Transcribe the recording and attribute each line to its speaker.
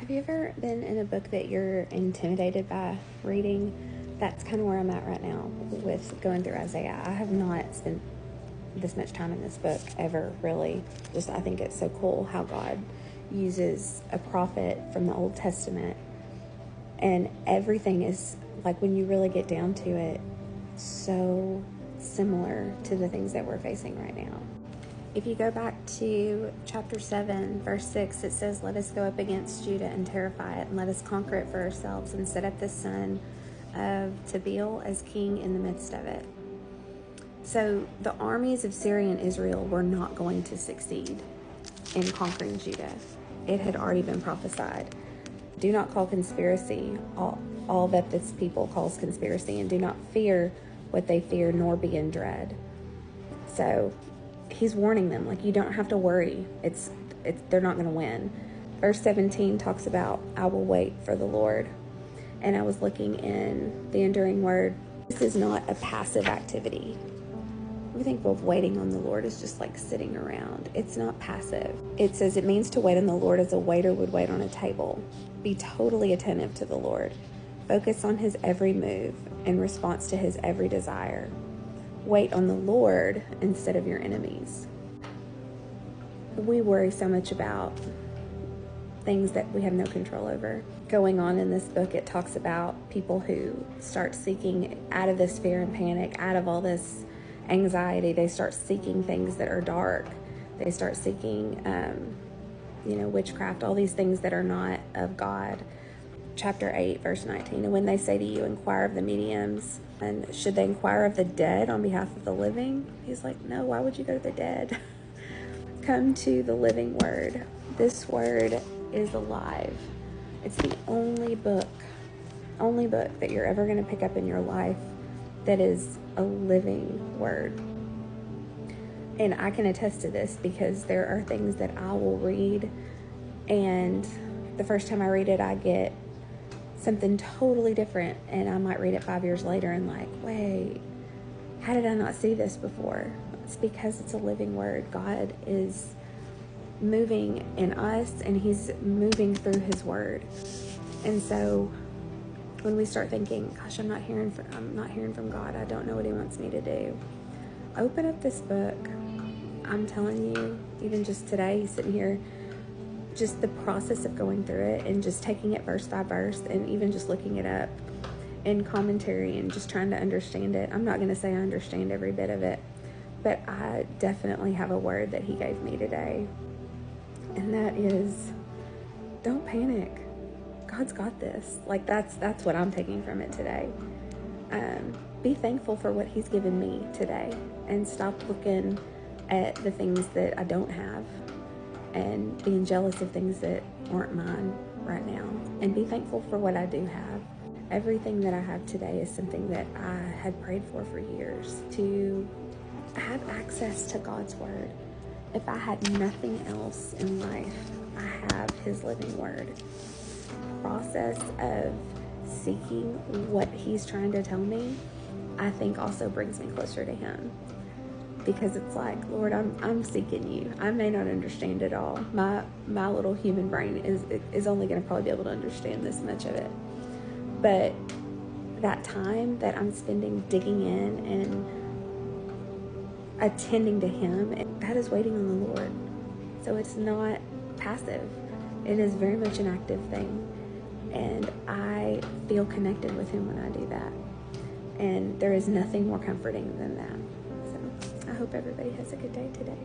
Speaker 1: Have you ever been in a book that you're intimidated by reading? That's kind of where I'm at right now with going through Isaiah. I have not spent this much time in this book ever, really. Just I think it's so cool how God uses a prophet from the Old Testament, and everything is, like, when you really get down to it, so similar to the things that we're facing right now. If you go back to chapter 7, verse 6, it says, "Let us go up against Judah and terrify it, and let us conquer it for ourselves, and set up the son of Tabeel as king in the midst of it." So the armies of Syria and Israel were not going to succeed in conquering Judah. It had already been prophesied. Do not call conspiracy all that this people calls conspiracy, and do not fear what they fear, nor be in dread. So he's warning them, like, you don't have to worry. They're not going to win. Verse 17 talks about, "I will wait for the Lord." And I was looking in the Enduring Word. This is not a passive activity. We think of waiting on the Lord as just like sitting around. It's not passive. It says it means to wait on the Lord as a waiter would wait on a table. Be totally attentive to the Lord. Focus on his every move in response to his every desire. Wait on the Lord instead of your enemies. We worry so much about things that we have no control over. Going on in this book, it talks about people who start seeking out of this fear and panic, out of all this anxiety. They start seeking things that are dark. They start seeking, witchcraft, all these things that are not of God. Chapter 8, verse 19, "And when they say to you, inquire of the mediums, and should they inquire of the dead on behalf of the living?" He's like, no, why would you go to the dead? Come to the living word. This word is alive. It's the only book that you're ever going to pick up in your life that is a living word. And I can attest to this because there are things that I will read, and the first time I read it, I get something totally different, and I might read it 5 years later and like, wait, how did I not see this before? It's because it's a living word. God is moving in us, and he's moving through his word. And so when we start thinking, gosh, I'm not hearing from God, I don't know what he wants me to do, open up this book. I'm telling you, even just today, sitting here, just the process of going through it and just taking it verse by verse, and even just looking it up in commentary and just trying to understand it. I'm not going to say I understand every bit of it, but I definitely have a word that he gave me today, and that is, don't panic. God's got this. Like, that's what I'm taking from it today. Be thankful for what he's given me today, and stop looking at the things that I don't have and being jealous of things that aren't mine right now, and be thankful for what I do have. Everything that I have today is something that I had prayed for years, to have access to God's word. If I had nothing else in life, I have his living word. Process of seeking what he's trying to tell me, I think, also brings me closer to him, because it's like, Lord, I'm seeking you. I may not understand it all. My little human brain is only going to probably be able to understand this much of it, but that time that I'm spending digging in and attending to him, that is waiting on the Lord. So it's not passive. It is very much an active thing. And I feel connected with him when I do that. And there is nothing more comforting than that. So I hope everybody has a good day today.